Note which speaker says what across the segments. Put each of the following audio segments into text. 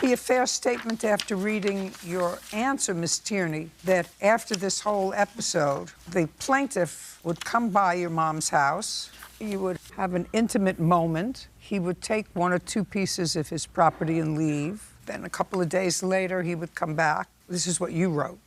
Speaker 1: be a fair statement after reading your answer, Miss Tierney, that after this whole episode, the plaintiff would come by your mom's house, you would have an intimate moment, he would take 1 or 2 pieces of his property and leave, then a couple of days later he would come back. This is what you wrote.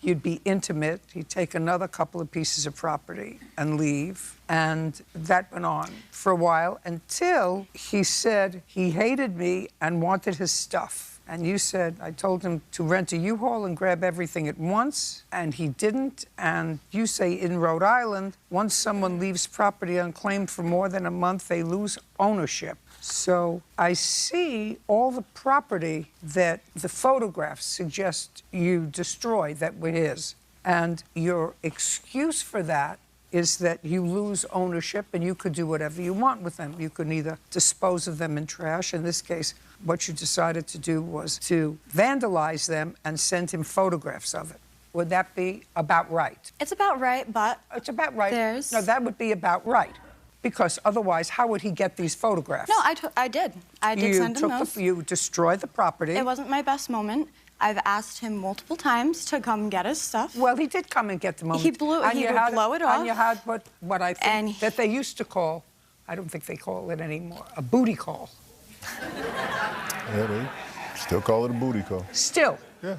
Speaker 1: You'd be intimate, he'd take another couple of pieces of property and leave, and that went on for a while until he said he hated me and wanted his stuff. And you said, I told him to rent a U-Haul and grab everything at once, and he didn't. And you say in Rhode Island, once someone leaves property unclaimed for more than a month, they lose ownership. So I see all the property that the photographs suggest you destroyed that were his. And your excuse for that is that you lose ownership and you could do whatever you want with them. You could either dispose of them in trash. In this case, what you decided to do was to vandalize them and send him photographs of it. Would that be about right?
Speaker 2: It's about right, but...
Speaker 1: It's about right.
Speaker 2: There's...
Speaker 1: No, that would be about right. Because otherwise, how would he get these photographs?
Speaker 2: No, I did. I did send him those.
Speaker 1: You destroyed the property.
Speaker 2: It wasn't my best moment. I've asked him multiple times to come get his stuff.
Speaker 1: Well, he did come and get the moment.
Speaker 2: He would blow it off.
Speaker 1: And you had what I think that they used to call, I don't think they call it anymore, a booty call.
Speaker 3: Yeah, they still call it a booty call.
Speaker 1: Still?
Speaker 3: Yeah.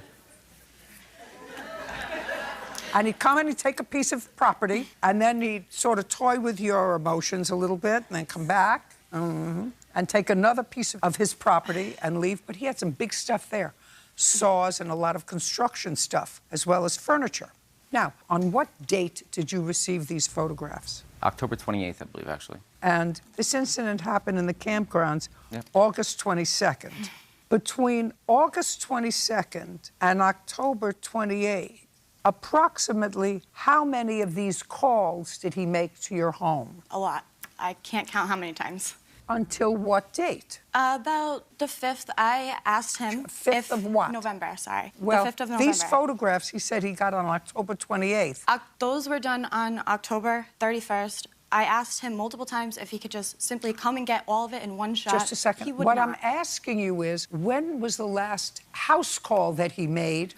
Speaker 1: And he'd come and he'd take a piece of property, and then he'd sort of toy with your emotions a little bit, and then come back, and take another piece of his property and leave. But he had some big stuff there, saws and a lot of construction stuff, as well as furniture. Now, on what date did you receive these photographs?
Speaker 4: October 28th, I believe, actually.
Speaker 1: And this incident happened in the campgrounds
Speaker 4: Yep.
Speaker 1: August 22nd. Between August 22nd and October 28th, approximately how many of these calls did he make to your home?
Speaker 2: A lot. I can't count how many times.
Speaker 1: Until what date?
Speaker 2: About the 5th, I asked him
Speaker 1: 5th of what?
Speaker 2: November, sorry.
Speaker 1: Well,
Speaker 2: the 5th of November.
Speaker 1: these photographs, he said he got on October 28th.
Speaker 2: Those were done on October 31st. I asked him multiple times if he could just simply come and get all of it in one shot.
Speaker 1: Just a second.
Speaker 2: He would
Speaker 1: What
Speaker 2: not.
Speaker 1: I'm asking you is, when was the last house call that he made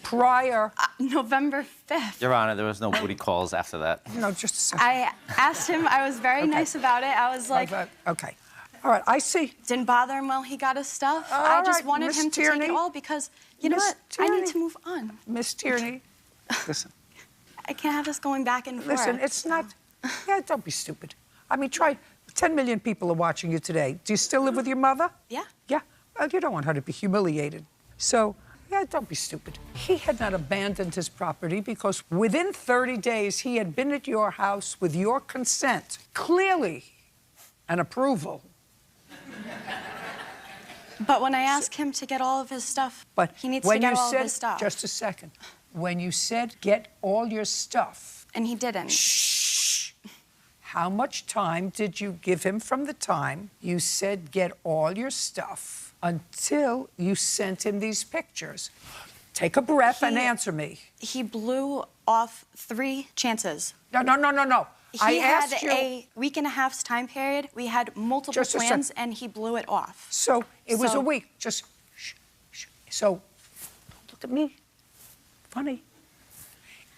Speaker 1: prior?
Speaker 2: November 5th.
Speaker 4: Your Honor, there was no booty calls after that.
Speaker 1: No, just a second.
Speaker 2: I asked him, I was very nice about it. I was like...
Speaker 1: Okay. All right, I see.
Speaker 2: Didn't bother him while he got his stuff.
Speaker 1: All
Speaker 2: I just
Speaker 1: right,
Speaker 2: wanted
Speaker 1: Miss
Speaker 2: him to
Speaker 1: Tierney.
Speaker 2: take it all because, you know
Speaker 1: Miss
Speaker 2: what? I
Speaker 1: Tierney.
Speaker 2: need to move on.
Speaker 1: Miss Tierney, listen.
Speaker 2: I can't have this going back and forth.
Speaker 1: Listen, it's not... Yeah, don't be stupid. I mean, try... 10 million people are watching you today. Do you still live with your mother?
Speaker 2: Yeah.
Speaker 1: Yeah? Well, you don't want her to be humiliated. So, yeah, don't be stupid. He had not abandoned his property because within 30 days, he had been at your house with your consent, clearly, and approval.
Speaker 2: But when I asked him to get all of his stuff, he needs to get all of his stuff.
Speaker 1: Just a second. When you said get all your stuff...
Speaker 2: And he didn't.
Speaker 1: Shh. How much time did you give him from the time you said get all your stuff until you sent him these pictures? Take a breath and answer me.
Speaker 2: He blew off 3 chances.
Speaker 1: No.
Speaker 2: He had a week and a half's time period. We had multiple plans, and he blew it off.
Speaker 1: So it was a week. Just shh. So, don't look at me. Funny.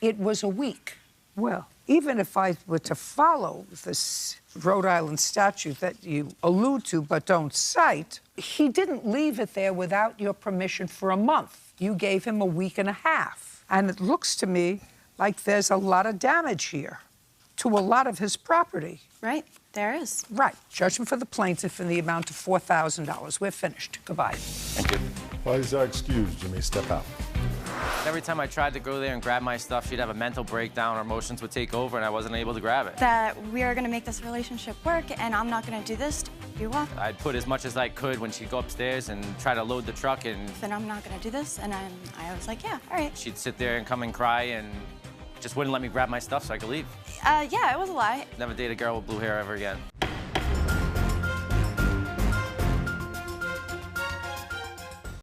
Speaker 1: It was a week. Well, even if I were to follow this Rhode Island statute that you allude to but don't cite, he didn't leave it there without your permission for a month. You gave him a week and a half. And it looks to me like there's a lot of damage here to a lot of his property.
Speaker 2: Right, there is.
Speaker 1: Right. Judgment for the plaintiff in the amount of $4,000. We're finished. Goodbye.
Speaker 4: Thank you.
Speaker 3: While he's excused, you may step out.
Speaker 4: Every time I tried to go there and grab my stuff, she'd have a mental breakdown, her emotions would take over, and I wasn't able to grab it.
Speaker 2: That we are going to make this relationship work, and I'm not going to do this to you off.
Speaker 4: I'd put as much as I could when she'd go upstairs and try to load the truck, and...
Speaker 2: Then I'm not going to do this, and I was like, yeah, all right.
Speaker 4: She'd sit there and come and cry and just wouldn't let me grab my stuff so I could leave.
Speaker 2: Yeah, it was a lie.
Speaker 4: Never date a girl with blue hair ever again.